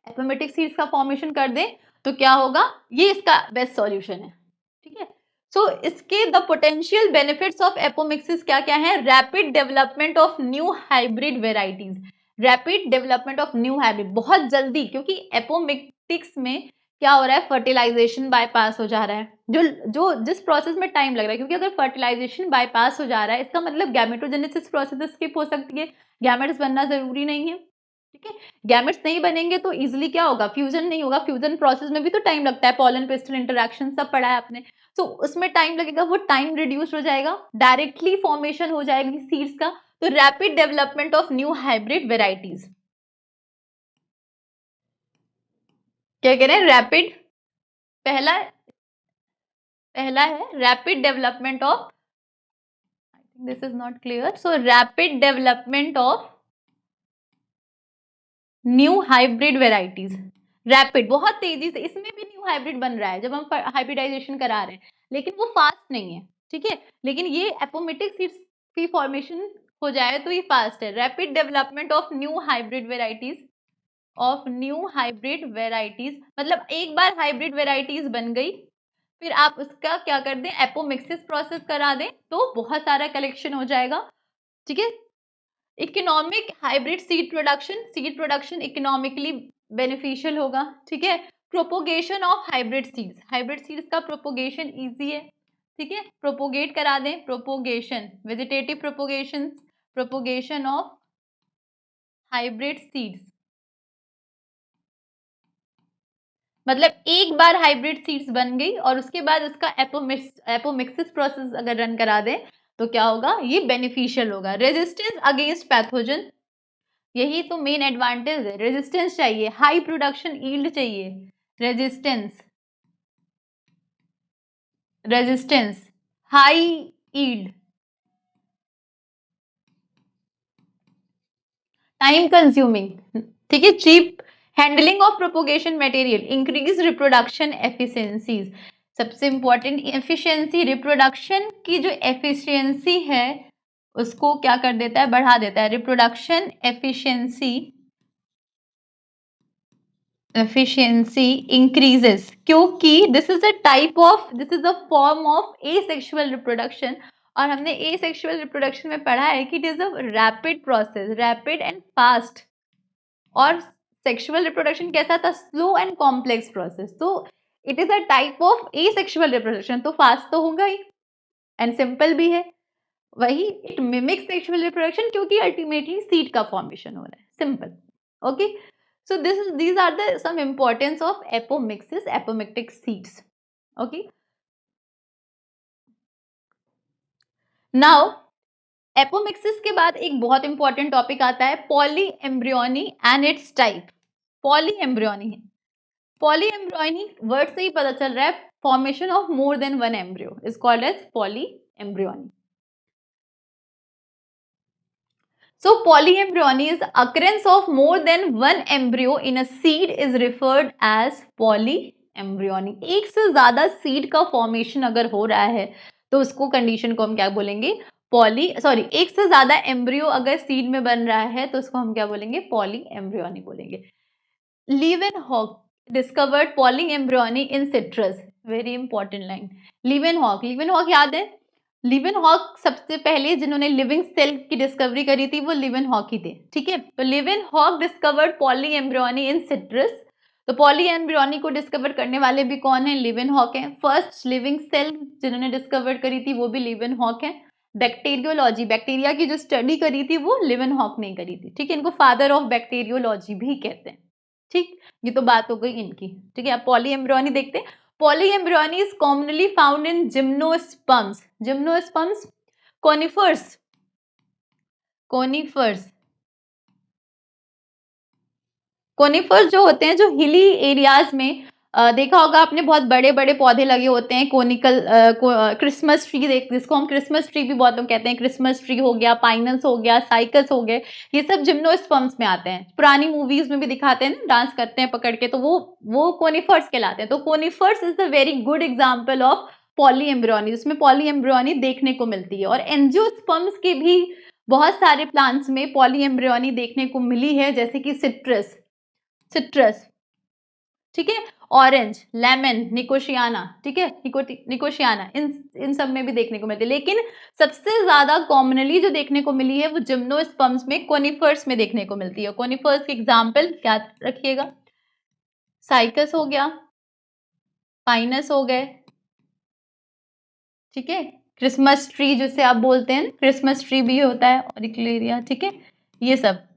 एपोमिक्टिक सीड्स का फॉर्मेशन कर दें तो क्या होगा, ये इसका बेस्ट सॉल्यूशन है, ठीक है। सो इसके the potential benefits of apomixis क्या क्या है? Rapid development of new hybrid varieties, rapid development of new hybrid, बहुत जल्दी, क्योंकि एपोमिक्टिक्स में क्या हो रहा है, फर्टिलाइजेशन बाईपास हो जा रहा है, जो जो जिस प्रोसेस में टाइम लग रहा है, क्योंकि अगर फर्टिलाइजेशन बाईपास हो जा रहा है, इसका मतलब गैमेटोजेनेसिस प्रोसेस स्किप हो सकती है, गैमेट्स बनना जरूरी नहीं है, ठीक है। गैमेट्स नहीं बनेंगे तो इजिली क्या होगा, फ्यूजन नहीं होगा, फ्यूजन प्रोसेस में भी तो टाइम लगता है, पॉलन पिस्टल इंटरेक्शन सब पढ़ा है आपने, तो उसमें टाइम लगेगा, वो टाइम रिड्यूस हो जाएगा, डायरेक्टली फॉर्मेशन हो जाएगी सीड्स का, तो rapid development of new hybrid varieties, क्या कह रहे हैं, रैपिड, पहला पहला है rapid development of, this is not clear, so rapid development of new hybrid varieties, rapid, बहुत तेजी से, इसमें भी न्यू हाइब्रिड बन रहा है जब हम हाइब्रिडाइजेशन करा रहे हैं, लेकिन वो फास्ट नहीं है, ठीक है। लेकिन ये एपोमिक्टिक सीड्स की फॉर्मेशन हो जाए तो ये फास्ट है। Rapid development of new hybrid varieties, of new hybrid varieties, मतलब एक बार हाइब्रिड वेराइटीज बन गई, फिर आप उसका क्या कर दें, एपोमिक्सिस प्रोसेस करा दें, तो बहुत सारा कलेक्शन हो जाएगा, ठीक है। Economic hybrid seed production economically beneficial होगा, ठीक है। प्रोपोगेशन ऑफ हाइब्रिड सीड्स का प्रोपोगेशन इजी है, ठीक है, प्रोपोगेट करा दें, propagation, vegetative propagation, propagation of hybrid seeds, मतलब एक बार हाइब्रिड सीड्स बन गई और उसके बाद उसका एपोमिक्सिस प्रोसेस अगर रन करा दें तो क्या होगा, ये बेनिफिशियल होगा। रेजिस्टेंस अगेंस्ट पैथोजन, यही तो मेन एडवांटेज है, रेजिस्टेंस चाहिए, हाई प्रोडक्शन यील्ड चाहिए, resistance, resistance, high yield, time consuming, ठीक है, cheap, handling of propagation material, increase reproduction efficiencies, सबसे इंपॉर्टेंट एफिशिएंसी, रिप्रोडक्शन की जो एफिशिएंसी है उसको क्या कर देता है, बढ़ा देता है, रिप्रोडक्शन एफिशिएंसी, efficiency increases, क्योंकि this is a form of asexual reproduction, और हमने asexual reproduction में पढ़ा है कि it is a rapid process, rapid and fast, और sexual reproduction कैसा था, slow and complex process, तो it is a type of asexual reproduction, तो fast तो होगा ही and simple भी है, वही इट मिमिक्स सेक्सुअल रिप्रोडक्शन, क्योंकि अल्टीमेटली सीड का फॉर्मेशन हो रहा है, simple. Okay, so these are the some importance of apomixis, apomictic seeds. Okay, now apomixis के बाद एक बहुत इंपॉर्टेंट टॉपिक आता है polyembryony and its type. Polyembryony है, पॉली एम्ब्रियोनी वर्ड से ही पता चल रहा है, formation of more than one embryo is called as polyembryony. So polyembryony is the occurrence of more than one embryo in a seed is referred as polyembryony. एक से ज्यादा seed का फॉर्मेशन अगर हो रहा है तो उसको कंडीशन को हम क्या बोलेंगे, एक से ज्यादा एम्ब्रियो अगर सीड में बन रहा है तो उसको हम क्या बोलेंगे, पॉली एम्ब्रियोनी बोलेंगे. लीवेनहॉक डिस्कवर्ड पॉली एम्ब्रियोनी इन citrus. Very important line. Leeuwenhoek याद है, लीवेनहॉक सबसे पहले जिन्होंने लिविंग सेल की डिस्कवरी करी थी वो लीवेनहॉक ही थे. ठीक है, तो लीवेनहॉक डिस्कवर्ड पॉली एम्ब्रियोनी इन सिट्रस. तो पॉली एम्ब्रियोनी को डिस्कवर करने वाले भी कौन है, लीवेनहॉक है. फर्स्ट लिविंग सेल जिन्होंने डिस्कवर करी थी वो भी लीवेनहॉक है. बैक्टीरियोलॉजी, बैक्टीरिया की जो स्टडी करी थी वो लीवेनहॉक ने करी थी. ठीक है, इनको फादर ऑफ बैक्टीरियोलॉजी भी कहते हैं. ठीक, ये तो बात हो गई इनकी. ठीक है, अब पॉली एम्ब्रियोनी देखते हैं. Polyembryony is commonly found in gymnosperms. Gymnosperms, conifers. जो होते हैं, जो हिली एरियाज में देखा होगा आपने, बहुत बड़े बड़े पौधे लगे होते हैं, कोनिकल क्रिसमस ट्री जिसको हम क्रिसमस ट्री भी बहुत लोग कहते हैं. क्रिसमस ट्री हो गया, पाइनस हो गया, साइकस हो गए, ये सब जिम्नोस्पर्म्स में आते हैं. पुरानी मूवीज में भी दिखाते हैं ना, डांस करते हैं पकड़ के, तो वो कोनिफर्स कहलाते हैं. तो conifers is a very good example of poly embryony. उसमें पॉली एम्ब्रियोनी देखने को मिलती है. और एंजियोस्पर्म्स के भी बहुत सारे प्लांट्स में पॉली एम्ब्रियोनी देखने को मिली है, जैसे कि सिट्रस. ठीक है, ऑरेंज, लेमन, निकोशियाना. ठीक है, निकोशियाना, इन सब में भी देखने को मिलती है. लेकिन सबसे ज्यादा कॉमनली जो देखने को मिली है वो जिम्नोस्पर्म्स में, कोनिफर्स में देखने को मिलती है. कोनिफर्स के एग्जाम्पल क्या रखिएगा, साइकस हो गया, पाइनस हो गए. ठीक है, क्रिसमस ट्री जिसे आप बोलते हैं, क्रिसमस ट्री भी होता है, ऑरिक्लेरिया. ठीक है, ये सब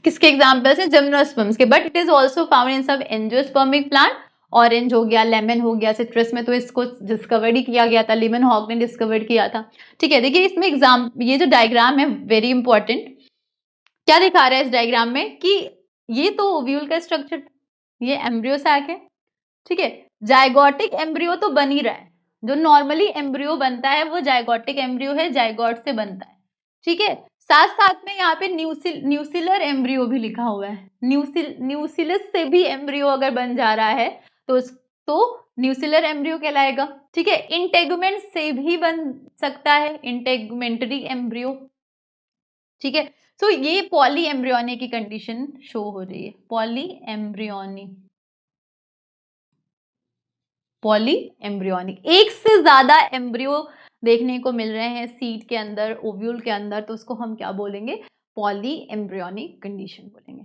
किसके एग्जाम्पल्स हैं, जिम्नोस्पर्म्स के. But it is also found in सब एंजियोस्पर्मिक प्लांट. ऑरेंज हो गया, लेमन हो गया, सिट्रस में तो इसको डिस्कवर ही किया गया था, लीवेनहॉक ने डिस्कवर किया था. ठीक है, देखिए इसमें ये जो डायग्राम है वेरी इंपॉर्टेंट. क्या दिखा रहा है इस डायग्राम में कि ये तो ओव्यूल का स्ट्रक्चर, ये एम्ब्रियो सैक है. ठीक है, जायगोटिक एम्ब्रियो तो बन ही रहा है. जो नॉर्मली एम्ब्रियो बनता है वो जायगोटिक एम्ब्रियो है, जायगोट से बनता है. ठीक है, साथ साथ में यहाँ पे न्यूसिलर एम्ब्रियो भी लिखा हुआ है. न्यूसिलस से भी एम्ब्रियो अगर बन जा रहा है तो न्यूसिलर एम्ब्रियो कहलाएगा. ठीक है, इंटेगुमेंट से भी बन सकता है, इंटेगुमेंटरी एम्ब्रियो. ठीक है, सो ये पॉली एम्ब्रियोनी की कंडीशन शो हो रही है. पॉली एम्ब्रियोनी, एक से ज्यादा एम्ब्रियो देखने को मिल रहे हैं सीड के अंदर, ओव्यूल के अंदर, तो उसको हम क्या बोलेंगे, पॉली एम्ब्रियोनिक कंडीशन बोलेंगे.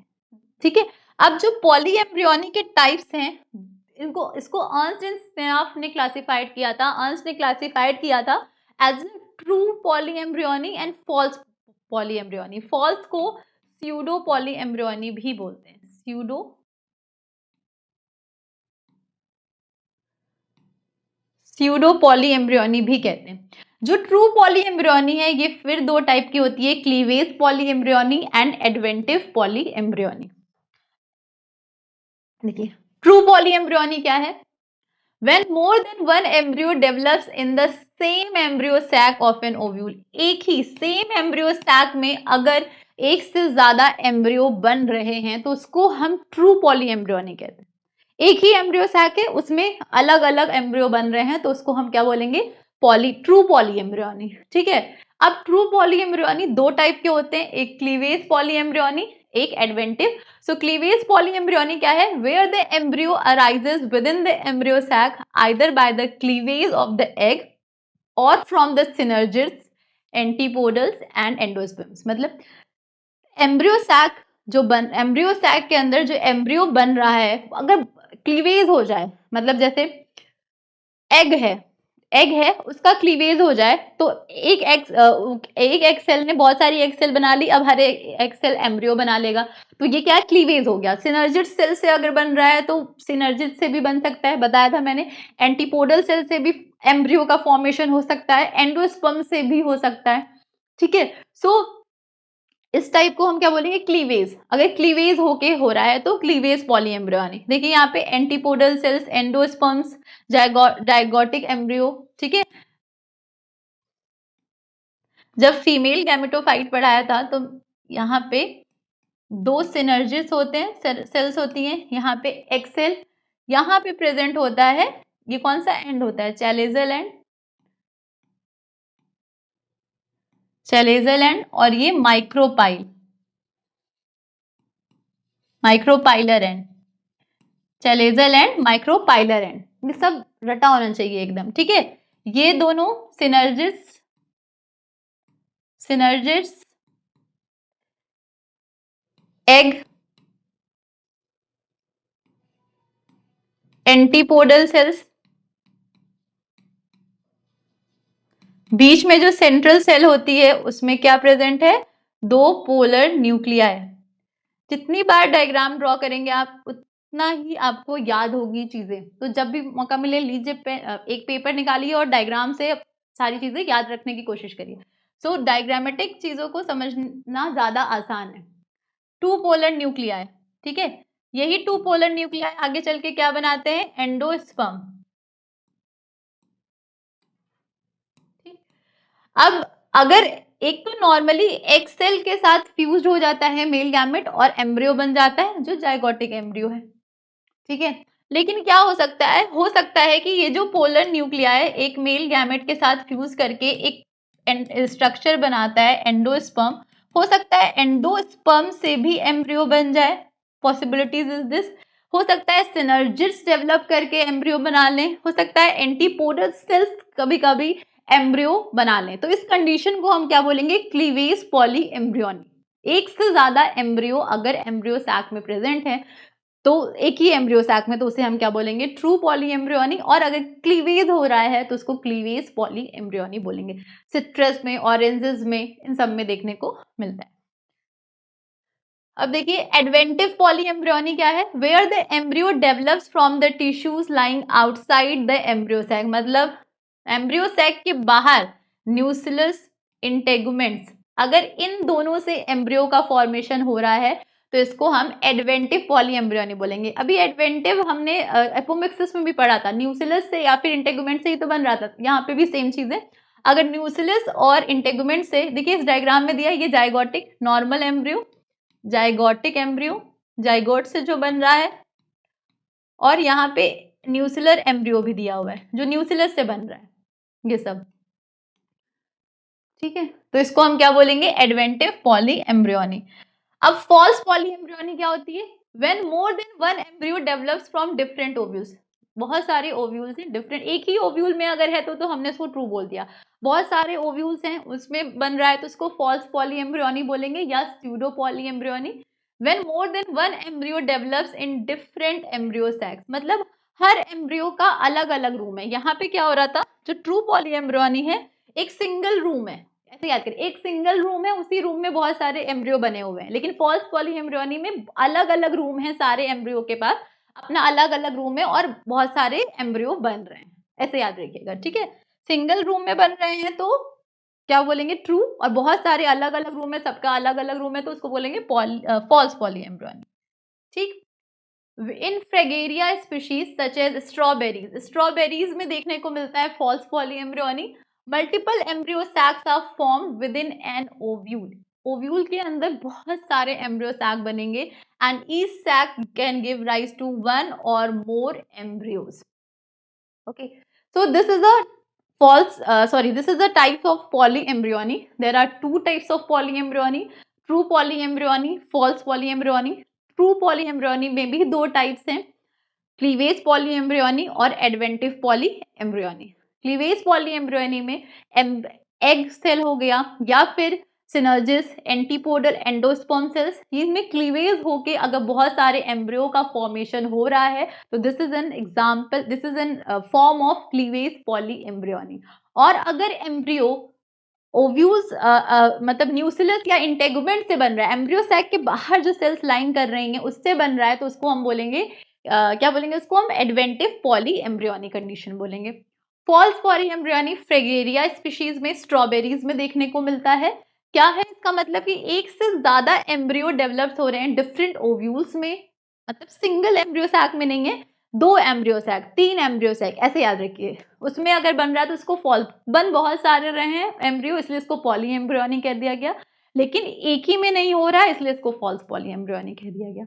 ठीक है, अब जो पॉली एम्ब्रियोनी के टाइप्स हैं इसको अर्न्स्ट एंड स्नेफ ने क्लासिफाइड किया था. अर्न्स्ट ने क्लासिफाइड किया था as true polyembryony and false polyembryony. False को स्यूडो पॉली एम्ब्रियोनी भी बोलते हैं. स्यूडो पॉली एम्ब्रियोनी भी कहते हैं. जो ट्रू पॉली एम्ब्रियोनी है ये फिर दो टाइप की होती है, cleavage polyembryony and adventive poly embryony. देखिए ट्रू पॉली एम्ब्रियोनी क्या है, when more than one embryo develops in the same embryo sac of an ovule. एक ही सेम एम्ब्रियो सैक में अगर एक से ज्यादा एम्ब्रियो बन रहे हैं तो उसको हम ट्रू पॉली एम्ब्रियोनी कहते हैं. एक ही एम्ब्रियो सैक है, उसमें अलग अलग एम्ब्रियो बन रहे हैं तो उसको हम क्या बोलेंगे, ट्रू पॉली एम्ब्रियोनी. ठीक है, अब ट्रू पॉली एम्ब्रियोनी दो टाइप के होते हैं, एक क्लीवेज पॉली एम्ब्रियोनी, एक adventive. So cleavage polyembryony क्या है, where the embryo arises within the embryo sac either by the cleavage of the egg और from the synergids, antipodals and endosperms. मतलब embryo sac के अंदर जो embryo बन रहा है अगर क्लीवेज हो जाए, मतलब जैसे एग है, एग है उसका क्लीवेज हो जाए तो एक एग सेल ने बहुत सारी एग सेल बना ली, अब हर एक एग सेल एम्ब्रियो बना लेगा, तो ये क्या क्लीवेज हो गया। सिनर्जिड सेल से अगर बन रहा है तो सिनर्जिड से भी बन सकता है, बताया था मैंने। एंटीपोडल सेल से भी एम्ब्रियो का फॉर्मेशन हो सकता है, एंडोस्पर्म से भी हो सकता है, ठीक है। सो इस टाइप को हम क्या बोलेंगे, क्लीवेज। अगर क्लीवेज होके हो रहा है तो क्लीवेज पॉलीएम्ब्रियोनी। देखिए यहाँ पे antipodal cells, endosperms, zygotic embryo, ठीक है। जब फीमेल गैमेटोफाइट पढ़ाया था तो यहाँ पे दो सिनर्जिस होते हैं, सेल्स होती हैं, यहाँ पे एक सेल यहाँ पे प्रेजेंट होता है, ये कौन सा एंड होता है, चैलेजल एंड, चैलेजल एंड, और ये micropylar and, chalazal and micropylar and, ये सब रटा होना चाहिए एकदम, ठीक है। ये दोनों सिनर्जिस एग एंटीपोडल सेल्स, बीच में जो सेंट्रल सेल होती है उसमें क्या प्रेजेंट है, दो पोलर न्यूक्लियाई। जितनी बार डायग्राम ड्रॉ करेंगे आप उतना ही आपको याद होगी चीजें, तो जब भी मौका मिले लीजिए एक पेपर निकालिए और डायग्राम से सारी चीजें याद रखने की कोशिश करिए। सो डायग्रामेटिक चीजों को समझना ज्यादा आसान है। टू पोलर न्यूक्लियाई, ठीक है, यही टू पोलर न्यूक्लियाई आगे चल के क्या बनाते हैं, एंडोस्पर्म। अब अगर एक तो नॉर्मली एग सेल के साथ फ्यूज्ड हो जाता है मेल गैमेट और एम्ब्रियो बन जाता है जो जाइगोटिक एम्ब्रियो है, ठीक है। लेकिन क्या हो सकता है कि ये जो पोलर न्यूक्लियाई एक मेल गैमेट के साथ फ्यूज करके एक स्ट्रक्चर बनाता है एंडोस्पर्म, हो सकता है एंडोस्पर्म से भी एम्ब्रियो बन जाए, पॉसिबिलिटीज इज दिस। हो सकता है सिनर्जिड्स डेवलप करके एम्ब्रियो बना लें, हो सकता है एंटीपोडल सेल्स कभी कभी एम्ब्रियो बना लें। तो इस कंडीशन को हम क्या बोलेंगे, क्लीवेज पॉली एम्ब्रियोनी। एक से ज्यादा एम्ब्रियो अगर एम्ब्रियो सैक में प्रेजेंट है तो एक ही एम्ब्रियो सैक में, तो उसे हम क्या बोलेंगे, ट्रू पॉली एम्ब्रियोनी। और अगर क्लीवेज हो रहा है तो उसको क्लीवेज पॉली एम्ब्रियोनी बोलेंगे। सिट्रस में, ऑरेंजेस में, इन सब में देखने को मिलता है। अब देखिए एडवेंटिव पॉली एम्ब्रियोनी क्या है, where the embryo develops from the tissues lying outside the embryo sac. मतलब एम्ब्रियो सैक के बाहर न्यूक्लियस, इंटेगुमेंट्स, अगर इन दोनों से एम्ब्रियो का फॉर्मेशन हो रहा है तो इसको हम एडवेंटिव पॉली एम्ब्रियोनी बोलेंगे। अभी एडवेंटिव हमने एपोमिक्सिस में भी पढ़ा था, न्यूक्लियस से या फिर इंटेगुमेंट से ही तो बन रहा था, यहाँ पे भी सेम चीज है। अगर न्यूक्लियस और इंटेगुमेंट से, देखिए इस डायग्राम में दिया ये zygotic normal embryo, zygotic embryo, zygote से जो बन रहा है, और यहाँ पे न्यूक्लियर एम्ब्रियो भी दिया हुआ है जो न्यूक्लियस से बन रहा है, ये सब, ठीक है। तो इसको हम क्या बोलेंगे, एडवेंटिव पॉली एम्ब्रियोनी। अब फॉल्स पॉली एम्ब्रियोनी क्या होती है, when more than one embryo develops from different ovules. बहुत सारे ओव्यूल्स हैं, डिफरेंट, एक ही ओव्यूल में अगर है तो हमने इसको ट्रू बोल दिया। बहुत सारे ओव्यूल्स हैं उसमें बन रहा है तो उसको फॉल्स पॉली एम्ब्रियोनी बोलेंगे या pseudo polyembryony. When more than one embryo develops in different embryo sacs, मतलब हर एम्ब्रियो का अलग अलग रूम है। यहाँ पे क्या हो रहा था, जो ट्रू पॉली एम्ब्रियोनी है एक सिंगल रूम है, ऐसे याद करें, एक सिंगल रूम है, उसी रूम में बहुत सारे एम्ब्रियो बने हुए हैं। लेकिन फॉल्स पॉली एम्ब्रियोनी में अलग अलग रूम है, सारे एम्ब्रियो के पास अपना अलग अलग रूम है और बहुत सारे एम्ब्रियो बन रहे हैं, ऐसे याद रखिएगा, ठीक है। सिंगल रूम में बन रहे हैं तो क्या बोलेंगे, ट्रू, और बहुत सारे अलग अलग रूम है, सबका अलग अलग रूम है तो उसको बोलेंगे फॉल्स पॉली एम्ब्रियोनी, ठीक। In Fragaria species such as strawberries, strawberries में देखने को मिलता है false polyembryony. Multiple embryo sacs are formed within an ovule, ovule के अंदर बहुत सारे एम्ब्रियो सैक बनेंगे and each sac can give rise to one or more embryos. Okay, so this is a this is a type of polyembryony. There are two types of polyembryony, true polyembryony, false polyembryony. True polyembryony में भी दो types हैं, cleavage polyembryony और adventive polyembryony. Cleavage polyembryony में egg cell हो गया या फिर सिनर्जिस, एंटीपोडल, एंडोस्पर्म सेल्स, इसमें क्लीवेज होके अगर बहुत सारे एम्ब्रियो का फॉर्मेशन हो रहा है तो this is an example, this is an form of cleavage poly embryony. और अगर एम्ब्रियो ओव्यूल्स मतलब न्यूसिलस या इंटेगुमेंट से बन रहा है, एम्ब्रियो सैक के बाहर जो सेल्स लाइन कर रही हैं उससे बन रहा है, तो उसको हम बोलेंगे क्या बोलेंगे, उसको हम एडवेंटिव पॉली एम्ब्रियोनी कंडीशन बोलेंगे। False polyembryony Fragaria species में, स्ट्रॉबेरीज में देखने को मिलता है। क्या है इसका मतलब कि एक से ज्यादा एम्ब्रियो डेवलप्ड हो रहे हैं डिफरेंट ओव्यूल्स में, मतलब सिंगल एम्ब्रियो सैक में नहीं है, 2 एम्ब्रियो सैक, 3 एम्ब्रियो सैक, ऐसे याद रखिए। उसमें अगर बन रहा है तो उसको फॉल्स, बन बहुत सारे रहे हैं एम्ब्रियो इसलिए इसको पॉली एम्ब्रियोनी कह दिया गया, लेकिन एक ही में नहीं हो रहा है इसलिए इसको फॉल्स पॉली एम्ब्रियोनी कह दिया गया,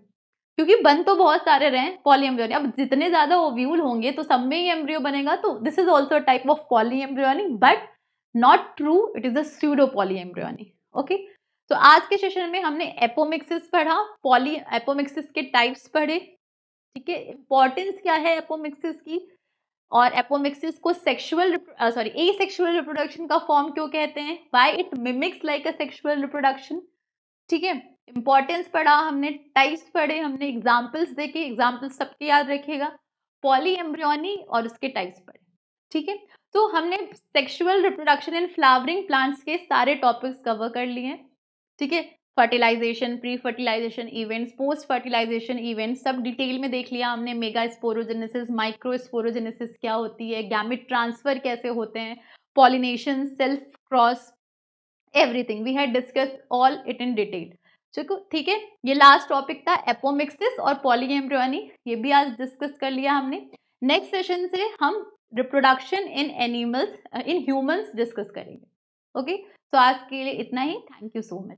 क्योंकि बन तो बहुत सारे रहे हैं पॉली एम्ब्रियोनी। अब जितने ज्यादा ओव्यूल होंगे तो सब में ही एम्ब्रियो बनेगा, तो this is also type of poly embryony, but not true, it is a pseudo poly embryony. Okay, तो आज के सेशन में हमने एपोमिक्सिस पढ़ा, पॉली एपोमिक्सिस के टाइप्स पढ़े, ठीक है, इंपॉर्टेंस क्या है एपोमिक्सिस की, और एपोमिक्सिस को सेक्सुअल सॉरी एसेक्सुअल रिप्रोडक्शन का फॉर्म क्यों कहते हैं, why it mimics like a sexual reproduction, ठीक है। इंपॉर्टेंस पढ़ा हमने, टाइप्स पढ़े हमने, एग्जाम्पल्स देखे, एग्जाम्पल्स सबके याद रखिएगा, पॉली एम्ब्रियोनी और उसके टाइप्स पढ़े, ठीक है। तो हमने sexual reproduction in flowering plants के सारे टॉपिक्स कवर कर लिए हैं, ठीक है। Fertilisation, pre fertilisation events, post fertilisation events सब डिटेल में देख लिया हमने, मेगा स्पोरोजेनेसिस, माइक्रो स्पोरोजेनेसिस क्या होती है, गैमेट ट्रांसफर कैसे होते हैं, pollination, self cross, everything we had discuss all it in detail. चलो ठीक है, ये लास्ट टॉपिक था एपोमिक्सिस और पॉली एम्ब्रियोनी, ये भी आज डिस्कस कर लिया हमने। नेक्स्ट सेशन से हम reproduction in animals in humans discuss करेंगे। ओके, तो आज के लिए इतना ही, थैंक यू सो मच।